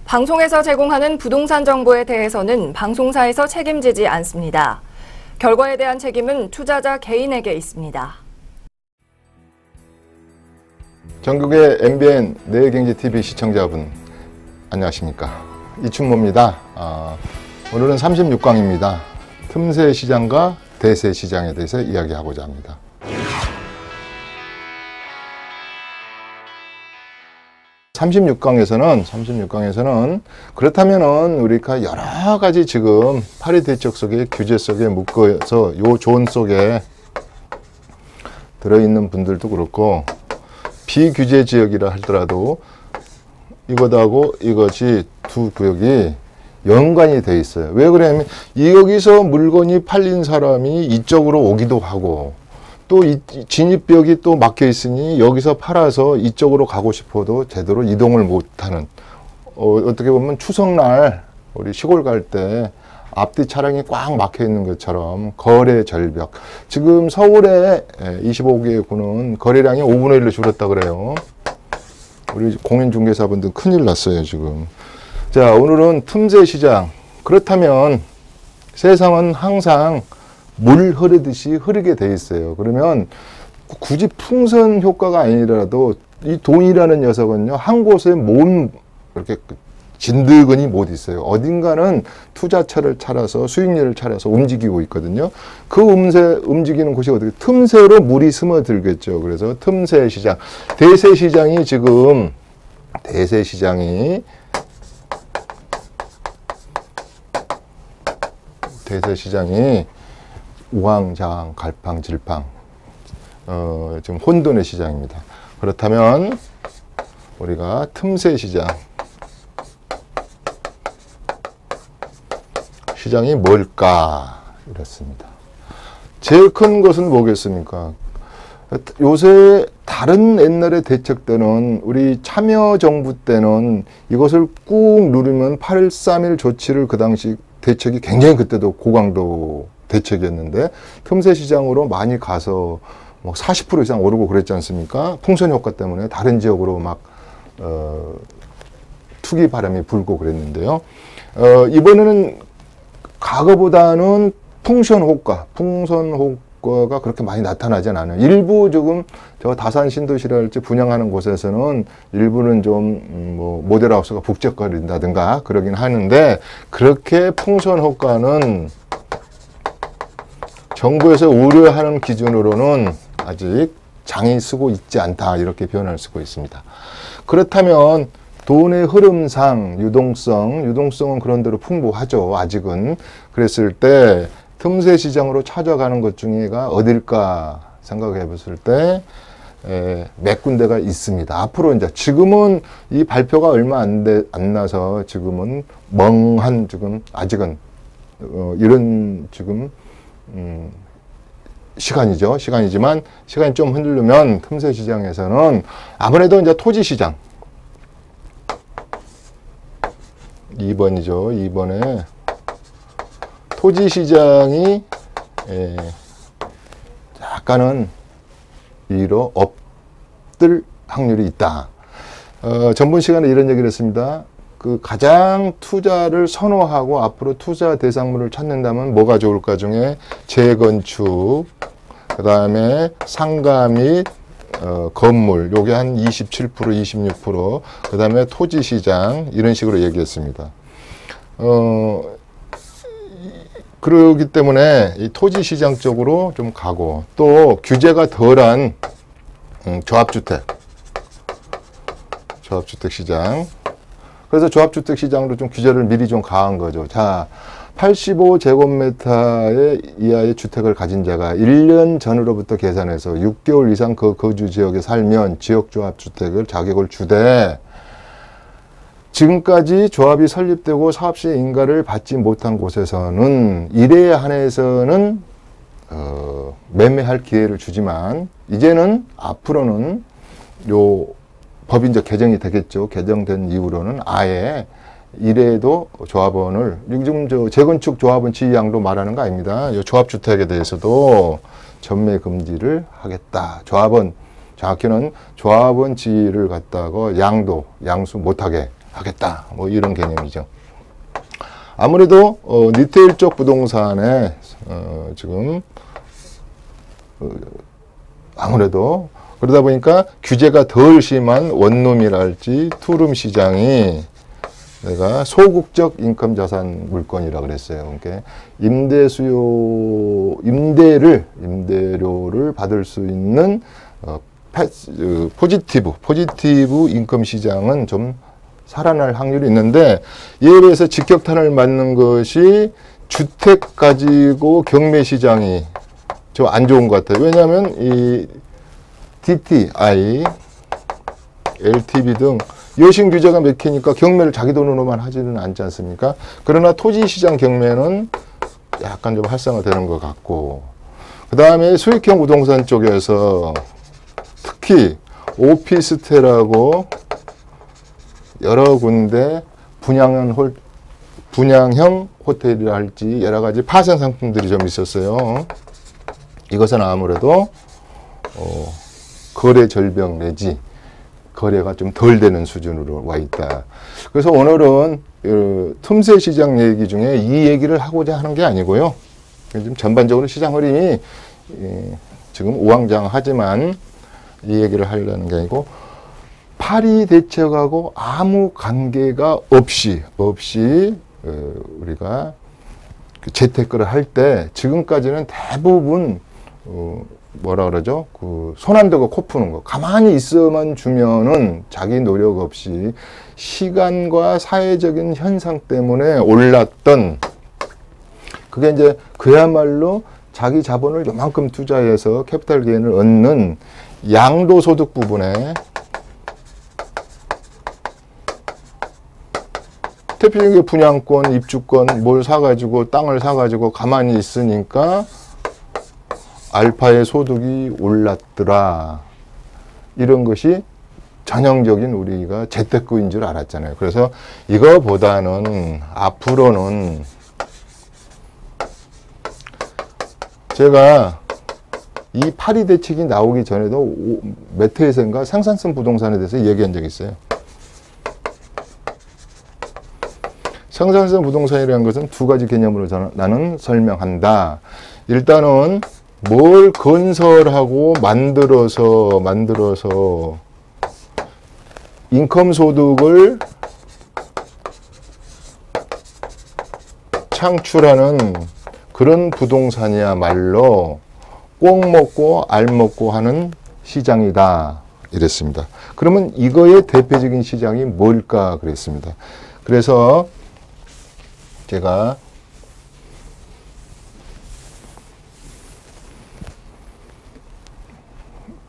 방송에서 제공하는 부동산 정보에 대해서는 방송사에서 책임지지 않습니다. 결과에 대한 책임은 투자자 개인에게 있습니다. 전국의 MBN 내일경제TV 시청자분 안녕하십니까, 이춘모입니다. 오늘은 36강입니다. 틈새 시장과 대세 시장에 대해서 이야기하고자 합니다. (36강에서는) 그렇다면은 우리가 여러 가지 지금 파리 대책 속에 규제 속에 묶어서 요 존 속에 들어있는 분들도 그렇고, 비규제 지역이라 하더라도 이것하고 이것이 두 구역이 연관이 돼 있어요. 왜 그러냐면 여기서 물건이 팔린 사람이 이쪽으로 오기도 하고, 또 이 진입벽이 또 막혀 있으니 여기서 팔아서 이쪽으로 가고 싶어도 제대로 이동을 못하는, 어떻게 보면 추석날 우리 시골 갈 때 앞뒤 차량이 꽉 막혀 있는 것처럼 거래 절벽. 지금 서울의 25개 구는 거래량이 5분의 1로 줄었다 그래요. 우리 공인중개사분들 큰일 났어요 지금. 자, 오늘은 틈새 시장. 그렇다면 세상은 항상 물 흐르듯이 흐르게 돼 있어요. 그러면 굳이 풍선 효과가 아니라도 이 돈이라는 녀석은요, 한 곳에 몸 이렇게 진드근이 못 있어요. 어딘가는 투자처를 찾아서 수익률을 찾아서 움직이고 있거든요. 그 움직이는 곳이 어떻게, 틈새로 물이 스며들겠죠. 그래서 틈새 시장, 대세 시장이 지금 우왕좌왕 갈팡질팡 지금 혼돈의 시장입니다. 그렇다면 우리가 틈새 시장이 뭘까 이렇습니다. 제일 큰 것은 뭐겠습니까? 요새 다른 옛날의 대책 때는, 우리 참여정부 때는 이것을 꾹 누르면 8.3.1 조치를, 그 당시 대책이 굉장히 그때도 고강도 대책이었는데, 틈새 시장으로 많이 가서 뭐 40% 이상 오르고 그랬지 않습니까? 풍선 효과 때문에 다른 지역으로 막 투기 바람이 불고 그랬는데요. 이번에는 과거보다는 풍선 효과가 그렇게 많이 나타나진 않아요. 일부 조금 저 다산 신도시랄지 분양하는 곳에서는 일부는 좀 뭐 모델하우스가 북적거린다든가 그러긴 하는데, 그렇게 풍선 효과는 정부에서 우려하는 기준으로는 아직 장이 쓰고 있지 않다, 이렇게 표현할 수가 있습니다. 그렇다면 돈의 흐름상 유동성은 그런 대로 풍부하죠, 아직은. 그랬을 때 틈새 시장으로 찾아가는 것 중에가 어딜까 생각해 봤을 때 몇 군데가 있습니다. 앞으로 이제 지금은 이 발표가 얼마 안 나서 지금은 멍한, 지금 아직은 이런 지금 시간이지만 시간이 좀 흔들리면 틈새 시장에서는 아무래도 이제 토지 시장 2번이죠. 2번에 토지 시장이 약간은 위로 엎들 확률이 있다. 전번 시간에 이런 얘기를 했습니다. 그 가장 투자를 선호하고 앞으로 투자 대상물을 찾는다면 뭐가 좋을까 중에 재건축, 그 다음에 상가 및 건물, 요게 한 27%, 26%, 그 다음에 토지 시장, 이런 식으로 얘기했습니다. 그러기 때문에 이 토지 시장 쪽으로 좀 가고, 또 규제가 덜한 조합주택 시장. 그래서 조합주택 시장으로 좀 규제를 미리 좀 가한 거죠. 자, 85제곱미터 이하의 주택을 가진 자가 1년 전으로부터 계산해서 6개월 이상 그 거주 지역에 살면 지역조합주택을 자격을 주되, 지금까지 조합이 설립되고 사업시 인가를 받지 못한 곳에서는 1회에 한해서는 매매할 기회를 주지만, 이제는 앞으로는 요 법이 이제 개정이 되겠죠. 개정된 이후로는 아예 1회에도 조합원을, 지금 저 재건축 조합원 지위양도 말하는 거 아닙니다. 요 조합주택에 대해서도 전매 금지를 하겠다. 조합원, 정확히는 조합원 지위를 갖다가 양수 못하게 하겠다. 뭐 이런 개념이죠. 아무래도 리테일 쪽 부동산에 지금 아무래도 그러다 보니까 규제가 덜 심한 원룸이랄지 투룸 시장이 내가 소극적 인컴 자산 물건이라 그랬어요. 그러니까 임대료를 받을 수 있는 포지티브 인컴 시장은 좀 살아날 확률이 있는데, 이에 비해서 직격탄을 맞는 것이 주택 가지고 경매 시장이 좀 안 좋은 것 같아요. 왜냐하면 이 DTI, LTV 등 여신 규제가 맥히니까 경매를 자기 돈으로만 하지는 않지 않습니까? 그러나 토지시장 경매는 약간 좀 활성화되는 것 같고, 그 다음에 수익형 부동산 쪽에서 특히 오피스텔하고 여러 군데 분양형 호텔이라 할지 여러 가지 파생 상품들이 좀 있었어요. 이것은 아무래도 거래 절벽 내지 거래가 좀 덜 되는 수준으로 와 있다. 그래서 오늘은 틈새 시장 얘기 중에 이 얘기를 하고자 하는 게 아니고요. 지금 전반적으로 시장 흐름이 지금 우왕좌왕하지만 이 얘기를 하려는 게 아니고, 파리 대책하고 아무 관계가 없이 우리가 재테크를 할 때 지금까지는 대부분 뭐라 그러죠? 손 안 대고 코 푸는 거. 가만히 있어만 주면은 자기 노력 없이 시간과 사회적인 현상 때문에 올랐던, 그게 이제 그야말로 자기 자본을 요만큼 투자해서 캐피탈 게인을 얻는 양도소득 부분에 대표적인 분양권, 입주권 뭘 사가지고 땅을 사가지고 가만히 있으니까 알파의 소득이 올랐더라. 이런 것이 전형적인 우리가 재테크인 줄 알았잖아요. 그래서 이거보다는 앞으로는 제가 이 파리 대책이 나오기 전에도 몇 회에서인가 생산성 부동산에 대해서 얘기한 적이 있어요. 생산성 부동산이라는 것은 두 가지 개념으로 나는 설명한다. 일단은 뭘 건설하고 만들어서 인컴 소득을 창출하는 그런 부동산이야말로 꼭 먹고 알 먹고 하는 시장이다. 이랬습니다. 그러면 이거의 대표적인 시장이 뭘까 그랬습니다. 그래서 제가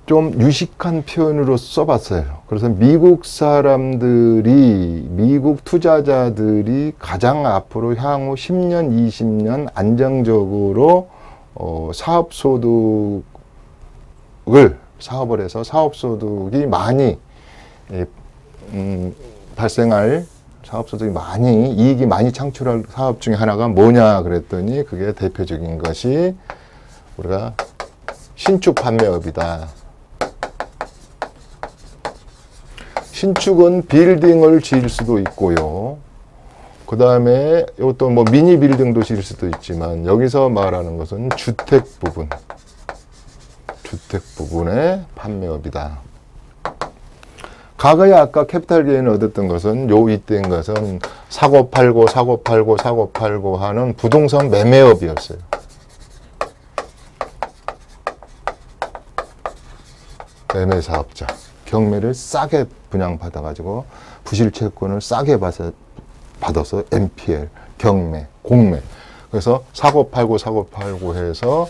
좀 유식한 표현으로 써봤어요. 그래서 미국 투자자들이 가장 앞으로 향후 10년, 20년 안정적으로 사업을 해서 사업소득이 많이 발생할, 사업소득이 많이, 이익이 많이 창출할 사업 중에 하나가 뭐냐 그랬더니 그게 대표적인 것이 우리가 신축 판매업이다. 신축은 빌딩을 지을 수도 있고요. 그 다음에 이것도 뭐 미니 빌딩도 지을 수도 있지만, 여기서 말하는 것은 주택 부분의 판매업이다. 과거에 아까 캐피탈 게인을 얻었던 것은 이때인 것은 사고 팔고 하는 부동산 매매업이었어요. 매매 사업자. 경매를 싸게 분양받아가지고 부실채권을 싸게 받아서 MPL, 경매, 공매. 그래서 사고 팔고 해서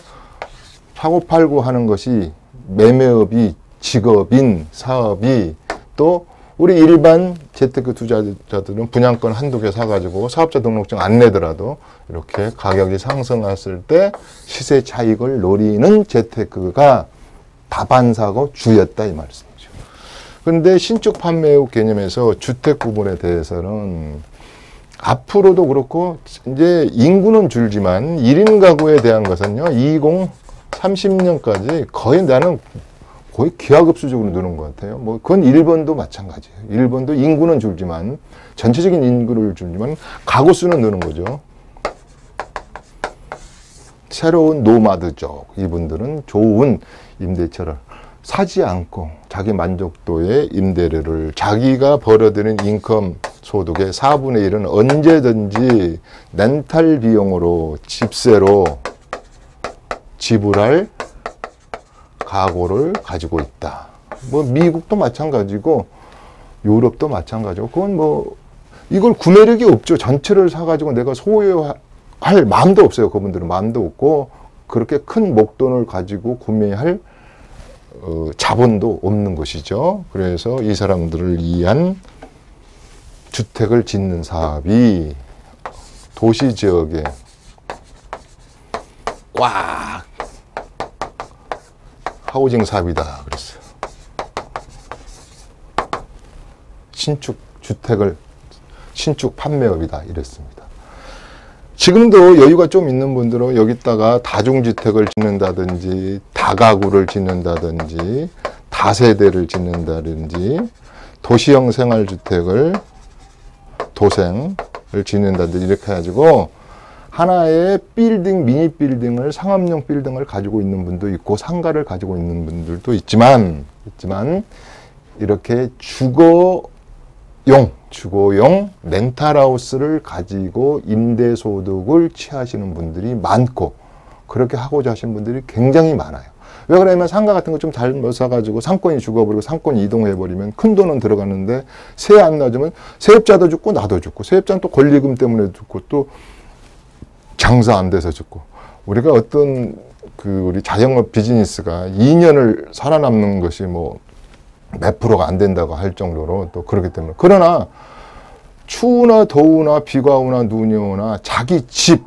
사고 팔고 하는 것이 매매업이 직업인 사업이, 또 우리 일반 재테크 투자자들은 분양권 한두 개 사가지고 사업자 등록증 안 내더라도 이렇게 가격이 상승했을 때 시세 차익을 노리는 재테크가 다반사고 주였다 이 말씀이죠. 그런데 신축 판매업 개념에서 주택 부분에 대해서는 앞으로도 그렇고 이제 인구는 줄지만 1인 가구에 대한 것은요 2030년까지 거의 나는 거의 기하급수적으로 느는 것 같아요. 뭐 그건 일본도 마찬가지예요. 일본도 인구는 줄지만 전체적인 인구를 줄지만 가구 수는 느는 거죠. 새로운 노마드족 이분들은 좋은 임대차를 사지 않고 자기 만족도의 임대료를 자기가 벌어들인 인컴 소득의 4분의 1은 언제든지 렌탈 비용으로 집세로 지불할 각오를 가지고 있다. 뭐 미국도 마찬가지고 유럽도 마찬가지고 그건 뭐 이걸 구매력이 없죠. 전체를 사가지고 내가 소유할 마음도 없어요. 그분들은 마음도 없고 그렇게 큰 목돈을 가지고 구매할 자본도 없는 것이죠. 그래서 이 사람들을 위한 주택을 짓는 사업이 도시 지역에 꽉 하우징 사업이다 그랬어요. 신축 주택을 신축 판매업이다 이랬습니다. 지금도 여유가 좀 있는 분들은 여기다가 다중주택을 짓는다든지 다가구를 짓는다든지 다세대를 짓는다든지 도시형 생활주택을 도생을 짓는다든지 이렇게 해가지고 하나의 빌딩, 미니 빌딩을 상업용 빌딩을 가지고 있는 분도 있고 상가를 가지고 있는 분들도 있지만 이렇게 주거용 렌탈하우스를 가지고 임대소득을 취하시는 분들이 많고 그렇게 하고자 하시는 분들이 굉장히 많아요. 왜 그러냐면 상가 같은 거 좀 잘못 사가지고 상권이 죽어버리고 상권이 이동해버리면 큰 돈은 들어가는데 세 안 놔주면 세입자도 죽고 나도 죽고 세입자는 또 권리금 때문에 죽고 또 장사 안 돼서 죽고 우리가 어떤 우리 자영업 비즈니스가 2년을 살아남는 것이 뭐 몇 프로가 안 된다고 할 정도로 또 그렇기 때문에 그러나 추우나 더우나 비가 오나 눈이 오나 자기 집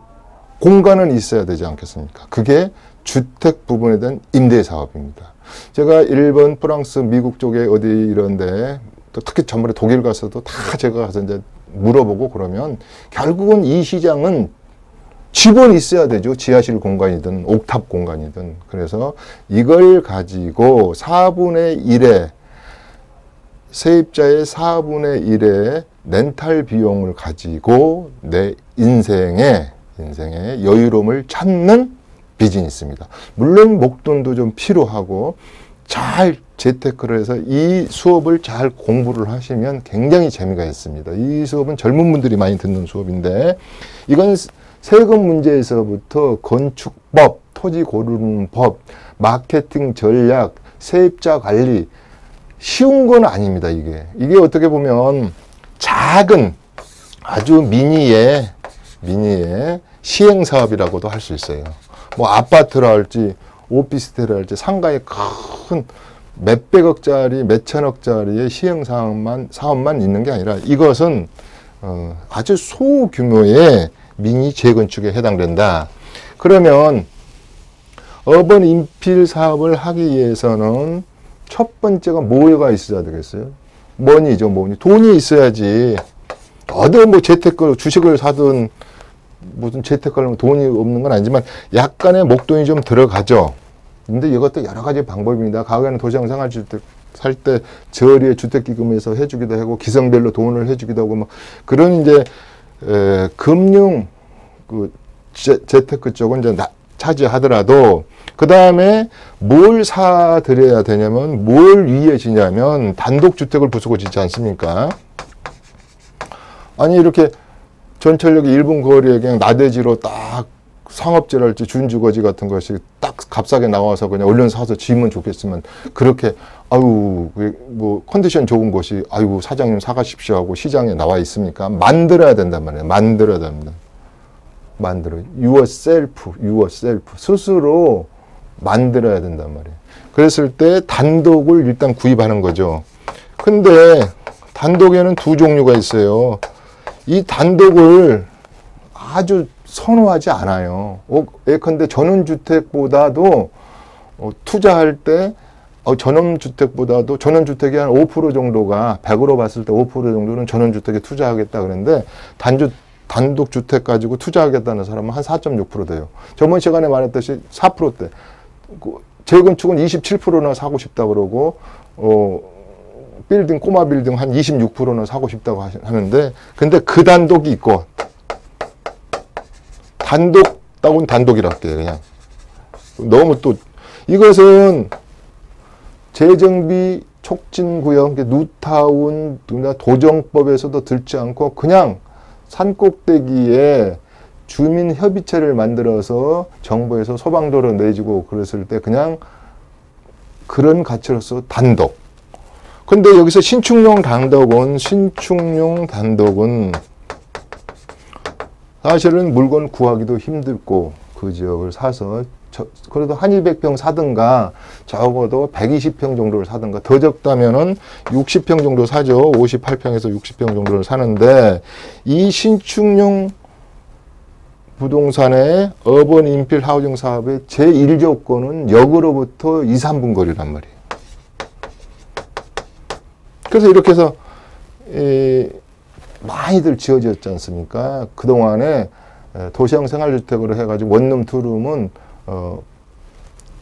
공간은 있어야 되지 않겠습니까? 그게 주택 부분에 대한 임대 사업입니다. 제가 일본, 프랑스, 미국 쪽에 어디 이런데 또 특히 전번에 독일 가서도 다 제가 가서 이제 물어보고 그러면 결국은 이 시장은 집은 있어야 되죠. 지하실 공간이든 옥탑 공간이든. 그래서 이걸 가지고 4분의 1의 세입자의 4분의 1의 렌탈 비용을 가지고 내 인생의 여유로움을 찾는 비즈니스입니다. 물론 목돈도 좀 필요하고 잘 재테크를 해서 이 수업을 잘 공부를 하시면 굉장히 재미가 있습니다. 이 수업은 젊은 분들이 많이 듣는 수업인데 이건 세금 문제에서부터 건축법, 토지 고르는 법, 마케팅 전략, 세입자 관리 쉬운 건 아닙니다. 이게 어떻게 보면 작은 아주 미니의 시행사업이라고도 할 수 있어요. 뭐 아파트라 할지 오피스텔이라 할지 상가에 큰 몇백억짜리 몇천억짜리의 시행사업만 있는 게 아니라 이것은 아주 소규모의 미니 재건축에 해당된다. 그러면 어번 인필 사업을 하기 위해서는 첫 번째가 뭐가 있어야 되겠어요? 머니죠, 머니. 돈이 있어야지. 어디 뭐 재테크, 주식을 사든 무슨 재테크를 하면 돈이 없는 건 아니지만 약간의 목돈이 좀 들어가죠. 근데 이것도 여러 가지 방법입니다. 과거에는 도시형 생활주택 살 때 저리의 주택기금에서 해주기도 하고 기성별로 돈을 해주기도 하고 뭐 그런 이제 금융 재테크 쪽은 이제 차지하더라도 그 다음에 뭘 사드려야 되냐면 뭘 위해 지냐면 단독주택을 부수고 짓지 않습니까? 아니 이렇게 전철역이 일본 거리에 그냥 나대지로 딱 상업지랄지 준주거지 같은 것이 딱 값싸게 나와서 그냥 얼른 사서 지으면 좋겠으면 그렇게 아유 뭐 컨디션 좋은 것이 아유 사장님 사가십시오 하고 시장에 나와 있습니까? 만들어야 된단 말이에요. 만들어야 됩니다. yourself 스스로 만들어야 된단 말이에요. 그랬을 때 단독을 일단 구입하는 거죠. 근데 단독에는 두 종류가 있어요. 이 단독을 아주 선호하지 않아요. 예컨대 전원주택보다도 투자할 때 전원주택보다도 전원주택이 한 5% 정도가 100으로 봤을 때 5% 정도는 전원주택에 투자하겠다 그랬는데 단독주택 가지고 투자하겠다는 사람은 한 4.6% 돼요. 저번 시간에 말했듯이 4%대. 재건축은 27%나 사고 싶다 그러고, 빌딩, 꼬마 빌딩 한 26%나 사고 싶다고 하는데, 근데 그 단독이 있고, 단독다운 단독이라 할게요, 그냥. 너무 또, 이것은 재정비 촉진구역, 뉴타운, 도정법에서도 들지 않고, 그냥 산꼭대기에 주민협의체를 만들어서 정부에서 소방도로 내주고 그랬을 때 그냥 그런 가치로서 단독. 근데 여기서 신축용 단독은 사실은 물건 구하기도 힘들고 그 지역을 사서 그래도 한 200평 사든가 적어도 120평 정도를 사든가 더 적다면은 60평 정도 사죠. 58평에서 60평 정도를 사는데 이 신축용 부동산의 어번 인필 하우징 사업의 제1조건은 역으로부터 2, 3분 거리란 말이에요. 그래서 이렇게 해서 많이들 지어졌지 않습니까? 그동안에 도시형 생활주택으로 해가지고 원룸, 투룸은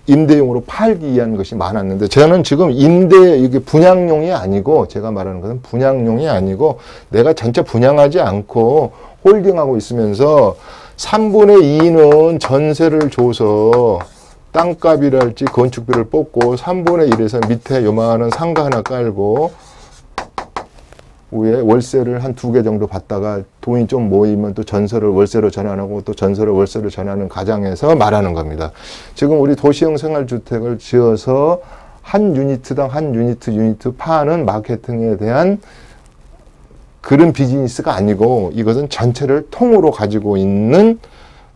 임대용으로 팔기 위한 것이 많았는데 저는 지금 이게 분양용이 아니고 제가 말하는 것은 분양용이 아니고 내가 전체 분양하지 않고 홀딩하고 있으면서 3분의 2는 전세를 줘서 땅값이랄지 건축비를 뽑고 3분의 1에서 밑에 요만한 상가 하나 깔고 위에 월세를 한 2개 정도 받다가 돈이 좀 모이면 또 전세를 월세로 전환하고 또 전세를 월세로 전환하는 가장에서 말하는 겁니다. 지금 우리 도시형 생활주택을 지어서 한 유니트당 한 유니트 파는 마케팅에 대한 그런 비즈니스가 아니고 이것은 전체를 통으로 가지고 있는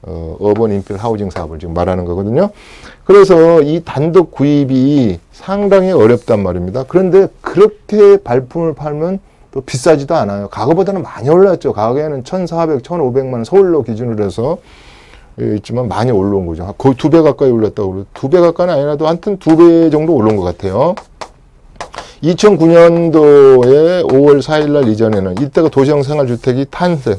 어번 인필 하우징 사업을 지금 말하는 거거든요. 그래서 이 단독 구입이 상당히 어렵단 말입니다. 그런데 그렇게 발품을 팔면 또 비싸지도 않아요. 과거보다는 많이 올랐죠. 과거에는 1,400, 1,500만 원 서울로 기준으로 해서 있지만 많이 올라온 거죠. 거의 2배 가까이 올랐다고 그래요. 2배 가까이는 아니라도 하여튼 2배 정도 올라온 것 같아요. 2009년도에 5월 4일 날 이전에는 이때가 도시형 생활주택이 탄생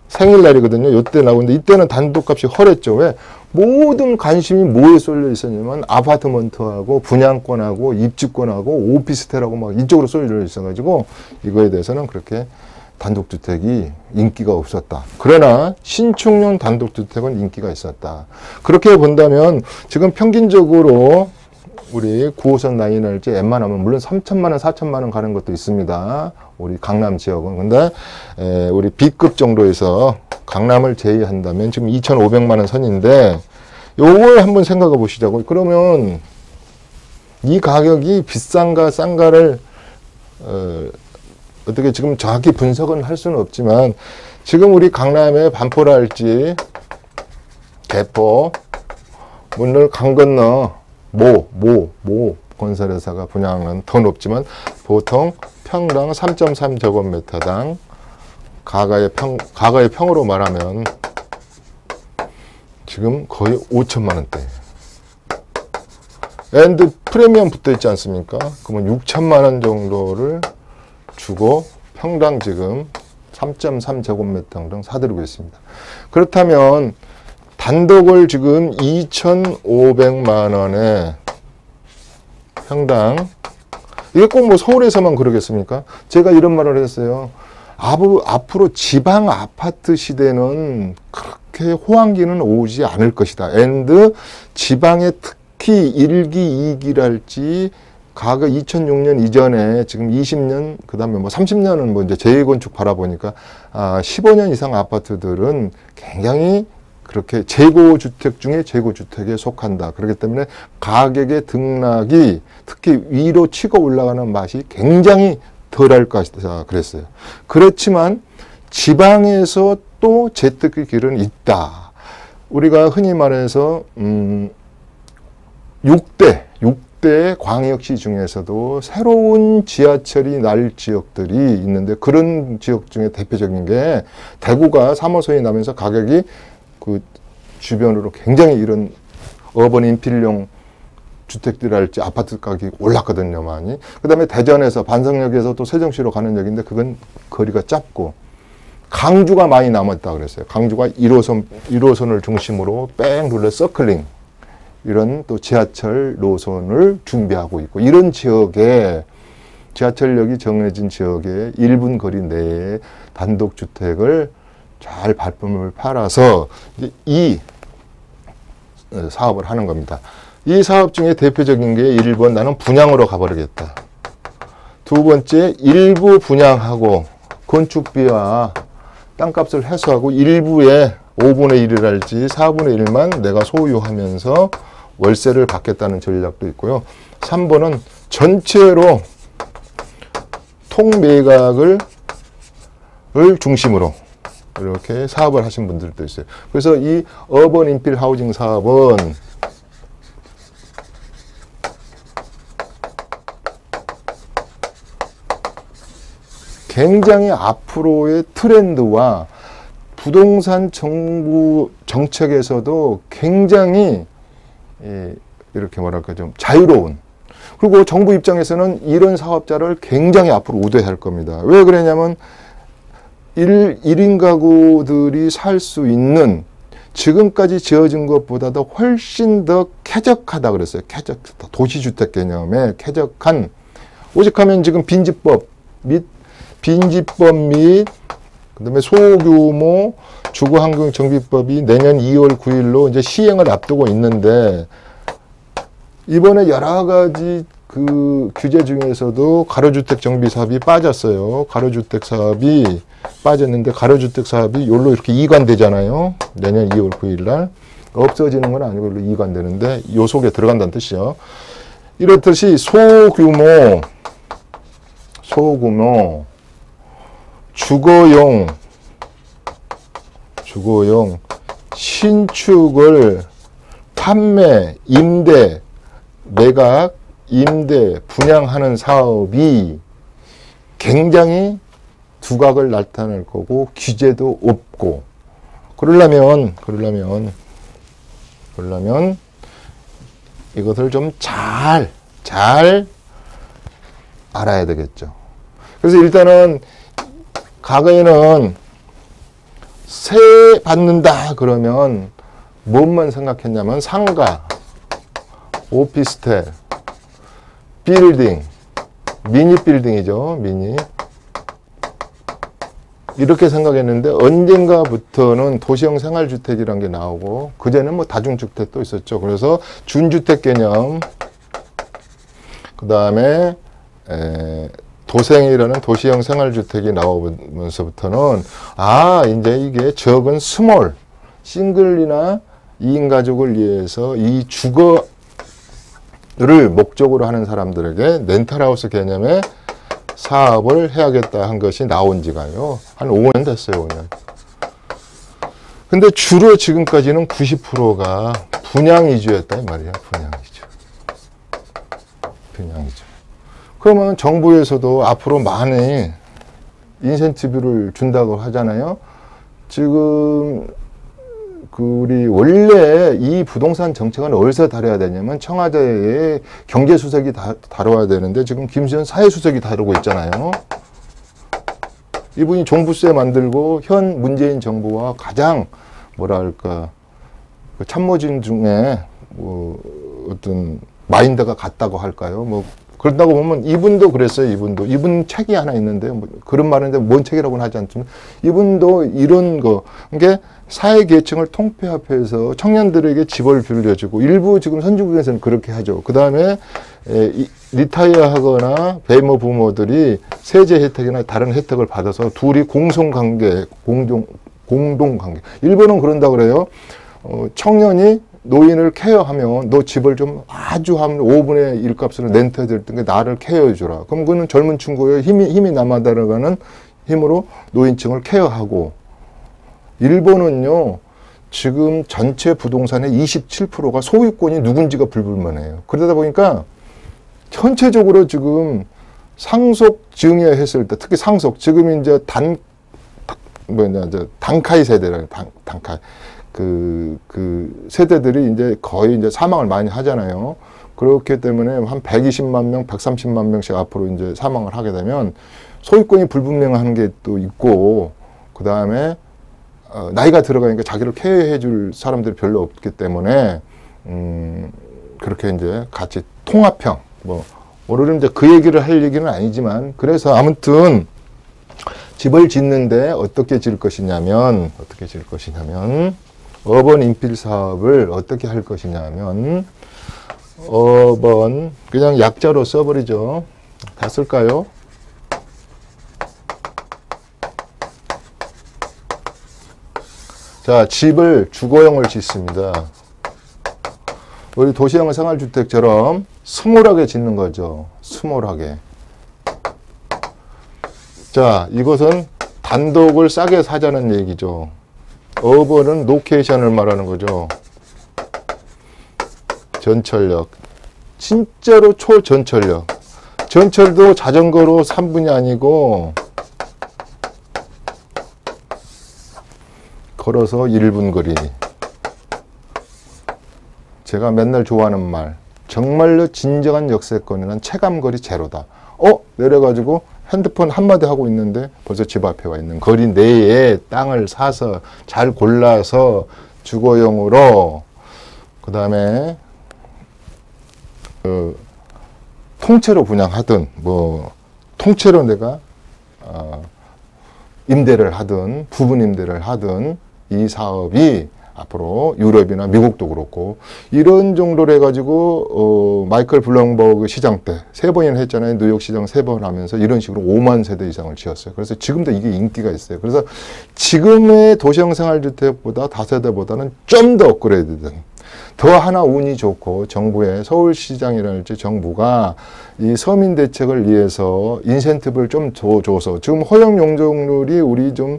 생일날이거든요. 이때 나오는데 이때는 단독값이 헐했죠. 왜? 모든 관심이 뭐에 쏠려 있었냐면 아파트먼트하고 분양권하고 입주권하고 오피스텔하고 막 이쪽으로 쏠려 있어가지고 이거에 대해서는 그렇게 단독주택이 인기가 없었다. 그러나 신축용 단독주택은 인기가 있었다. 그렇게 본다면 지금 평균적으로 우리 9호선 라인을지 웬만하면 물론 3천만 원, 4천만 원 가는 것도 있습니다. 우리 강남 지역은. 근데 우리 B급 정도에서 강남을 제외한다면 지금 2,500만 원 선인데 요걸 한번 생각해 보시자고요. 그러면 이 가격이 비싼가 싼가를 어떻게 지금 정확히 분석은 할 수는 없지만 지금 우리 강남의 반포랄지 개포 문을 강 건너 모 건설회사가 분양은 더 높지만 보통 평당 3.3제곱미터당 가가의 평으로 말하면 지금 거의 5천만 원대. 앤드 프리미엄 붙어 있지 않습니까? 그러면 6천만 원 정도를 주고 평당 지금 3.3제곱미터당 사들이고 있습니다. 그렇다면 단독을 지금 2,500만 원에 평당, 이게 꼭 뭐 서울에서만 그러겠습니까? 제가 이런 말을 했어요. 앞으로 지방 아파트 시대는 그렇게 호황기는 오지 않을 것이다. 앤드 지방에 특히 1기, 2기랄지 과거 2006년 이전에 지금 20년, 그 다음에 뭐 30년은 뭐 이제 재건축 바라보니까 15년 이상 아파트들은 굉장히 그렇게 재고주택 중에 재고주택에 속한다. 그렇기 때문에 가격의 등락이 특히 위로 치고 올라가는 맛이 굉장히 덜할 것이다 그랬어요. 그렇지만 지방에서 또 재테크 길은 있다. 우리가 흔히 말해서 6대 광역시 중에서도 새로운 지하철이 날 지역들이 있는데 그런 지역 중에 대표적인 게 대구가 3호선이 나면서 가격이 그 주변으로 굉장히 이런 어번 인필용 주택들할지 아파트 가격이 올랐거든요, 많이. 그 다음에 대전에서 반성역에서 또 세종시로 가는 역인데 그건 거리가 짧고 강주가 많이 남았다 그랬어요. 강주가 1호선을 중심으로 뺑 둘러 서클링 이런 또 지하철 노선을 준비하고 있고, 이런 지역에 지하철역이 정해진 지역에 1분 거리 내에 단독주택을 잘 발품을 팔아서 이제 이 사업을 하는 겁니다. 이 사업 중에 대표적인 게 1번 나는 분양으로 가버리겠다. 두 번째 일부 분양하고 건축비와 땅값을 해소하고 일부에 5분의 1이랄지 4분의 1만 내가 소유하면서 월세를 받겠다는 전략도 있고요. 3번은 전체로 통매각을 중심으로 이렇게 사업을 하신 분들도 있어요. 그래서 이 어번 인필 하우징 사업은 굉장히 앞으로의 트렌드와 부동산 정부 정책에서도 굉장히 이렇게 뭐랄까 좀 자유로운, 그리고 정부 입장에서는 이런 사업자를 굉장히 앞으로 우대할 겁니다. 왜 그러냐면 1인 가구들이 살 수 있는 지금까지 지어진 것보다도 훨씬 더 쾌적하다 그랬어요. 도시주택 개념에 쾌적한, 오직하면 지금 빈집법 및 그다음에 소규모 주거환경정비법이 내년 2월 9일로 이제 시행을 앞두고 있는데, 이번에 여러 가지 그 규제 중에서도 가로주택 정비 사업이 빠졌어요. 가로주택 사업이 빠졌는데, 가로주택 사업이 요로 이렇게 이관되잖아요. 내년 2월 9일 날. 없어지는 건 아니고 이관되는데 요 속에 들어간다는 뜻이요. 이렇듯이 소규모 주거용 신축을 판매, 임대, 매각, 임대, 분양하는 사업이 굉장히 두각을 나타낼 거고, 규제도 없고, 그러려면 이것을 좀 잘 알아야 되겠죠. 그래서 일단은 과거에는 세 받는다 그러면 뭐만 생각했냐면 상가, 오피스텔, 빌딩, 미니 빌딩이죠. 미니. 이렇게 생각했는데 언젠가부터는 도시형 생활주택이라는 게 나오고, 그전에는 뭐 다중주택도 있었죠. 그래서 준주택 개념, 그 다음에 도생이라는 도시형 생활주택이 나오면서부터는 이제 이게 적은 스몰, 싱글이나 2인 가족을 위해서 이 주거를 목적으로 하는 사람들에게 렌탈하우스 개념의 사업을 해야겠다 한 것이 나온 지가요. 한 5년 됐어요, 5년. 근데 주로 지금까지는 90%가 분양 위주였다, 이 말이야. 분양 위주. 그러면 정부에서도 앞으로 많이 인센티브를 준다고 하잖아요. 지금 우리 원래 이 부동산 정책은 어디서 다뤄야 되냐면 청와대의 경제수석이 다뤄야 되는데, 지금 김수현 사회수석이 다루고 있잖아요. 이분이 종부세 만들고 현 문재인 정부와 가장 뭐랄까 그 참모진 중에 뭐 어떤 마인드가 같다고 할까요? 뭐 그런다고 보면 이분도 그랬어요. 이분 책이 하나 있는데요. 뭐 그런 말인데 뭔 책이라고는 하지 않지만, 이분도 이런 거, 그러니까 사회 계층을 통폐합해서 청년들에게 집을 빌려주고, 일부 지금 선진국에서는 그렇게 하죠. 그 다음에 리타이어 하거나 배모 부모들이 세제 혜택이나 다른 혜택을 받아서 둘이 공동관계. 일본은 그런다 그래요. 청년이 노인을 케어하면 너 집을 좀 아주 하면 5분의 1 값으로 렌트 해줄 테니까 나를 케어해주라. 그럼 그는 젊은 친구의 힘이 남아들어가는 힘으로 노인층을 케어하고, 일본은요, 지금 전체 부동산의 27%가 소유권이 누군지가 불분명해요. 그러다 보니까 전체적으로 지금 상속 증여했을 때, 특히 상속, 지금 이제 단카이 세대라는 단카이. 그 세대들이 이제 거의 이제 사망을 많이 하잖아요. 그렇기 때문에 한 120만 명, 130만 명씩 앞으로 이제 사망을 하게 되면 소유권이 불분명한 게 또 있고, 그 다음에 나이가 들어가니까 자기를 케어해 줄 사람들이 별로 없기 때문에 그렇게 이제 같이 통합형, 뭐, 오늘은 이제 그 얘기를 할 얘기는 아니지만, 그래서 아무튼 집을 짓는데 어떻게 지을 것이냐면, 어번 인필 사업을 어떻게 할 것이냐면, 어번, 그냥 약자로 써버리죠. 다 쓸까요? 자, 집을 주거용을 짓습니다. 우리 도시형 생활주택처럼 스몰하게 짓는 거죠. 스몰하게. 자, 이것은 단독을 싸게 사자는 얘기죠. 어번은 로케이션을 말하는 거죠. 전철역. 진짜로 초전철역. 전철도 자전거로 3분이 아니고 걸어서 1분 거리. 제가 맨날 좋아하는 말. 정말로 진정한 역세권에는 체감거리 제로다. 내려가지고 핸드폰 한마디 하고 있는데 벌써 집 앞에 와 있는 거리 내에 땅을 사서 잘 골라서 주거용으로 그 다음에 통째로 분양하든 뭐 통째로 내가 임대를 하든 부분 임대를 하든 이 사업이 앞으로 유럽이나 미국도 그렇고 이런 정도로 해가지고 마이클 블룸버그 시장 때 3번이나 했잖아요. 뉴욕 시장 3번 하면서 이런 식으로 5만 세대 이상을 지었어요. 그래서 지금도 이게 인기가 있어요. 그래서 지금의 도시형 생활주택보다 다세대보다는 좀 더 업그레이드된 더 하나 운이 좋고 정부의 서울시장이랄지 정부가 이 서민 대책을 위해서 인센티브를 좀 줘서 지금 허용 용적률이 우리 좀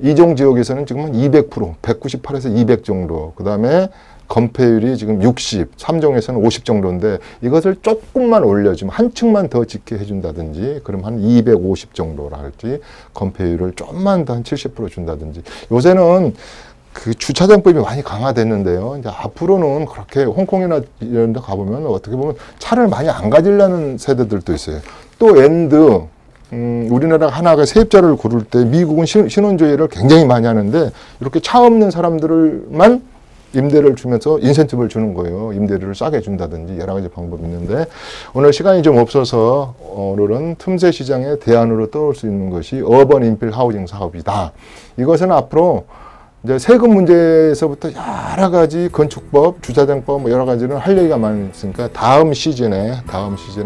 이종 지역에서는 지금 한 200%, 198에서 200 정도. 그 다음에 건폐율이 지금 60, 3종에서는 50 정도인데 이것을 조금만 올려주면 한 층만 더 짓게 해준다든지 그럼 한 250 정도라 할지 건폐율을 좀만 더 한 70% 준다든지 요새는 그 주차장법이 많이 강화됐는데요. 이제 앞으로는 그렇게 홍콩이나 이런 데 가보면 어떻게 보면 차를 많이 안 가지려는 세대들도 있어요. 또 우리나라 하나가 세입자를 고를 때 미국은 신혼조회를 굉장히 많이 하는데 이렇게 차 없는 사람들만 임대를 주면서 인센티브를 주는 거예요. 임대료를 싸게 준다든지 여러 가지 방법이 있는데 오늘 시간이 좀 없어서 오늘은 틈새 시장의 대안으로 떠올 수 있는 것이 어번 인필 하우징 사업이다. 이것은 앞으로 이제 세금 문제에서부터 여러 가지 건축법, 주차장법 뭐 여러 가지는 할 얘기가 많으니까 다음 시즌에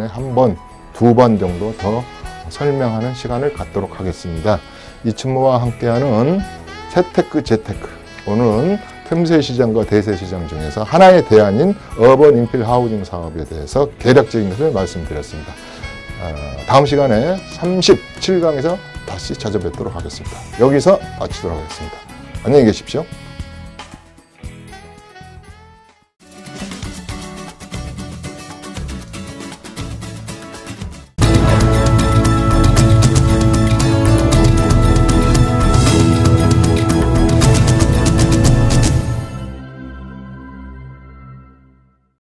한 번, 2번 정도 더 설명하는 시간을 갖도록 하겠습니다. 이춘모와 함께하는 재테크. 오늘은 틈새 시장과 대세 시장 중에서 하나의 대안인 어번 인필 하우징 사업에 대해서 개략적인 것을 말씀드렸습니다. 다음 시간에 37강에서 다시 찾아뵙도록 하겠습니다. 여기서 마치도록 하겠습니다. 안녕히 계십시오.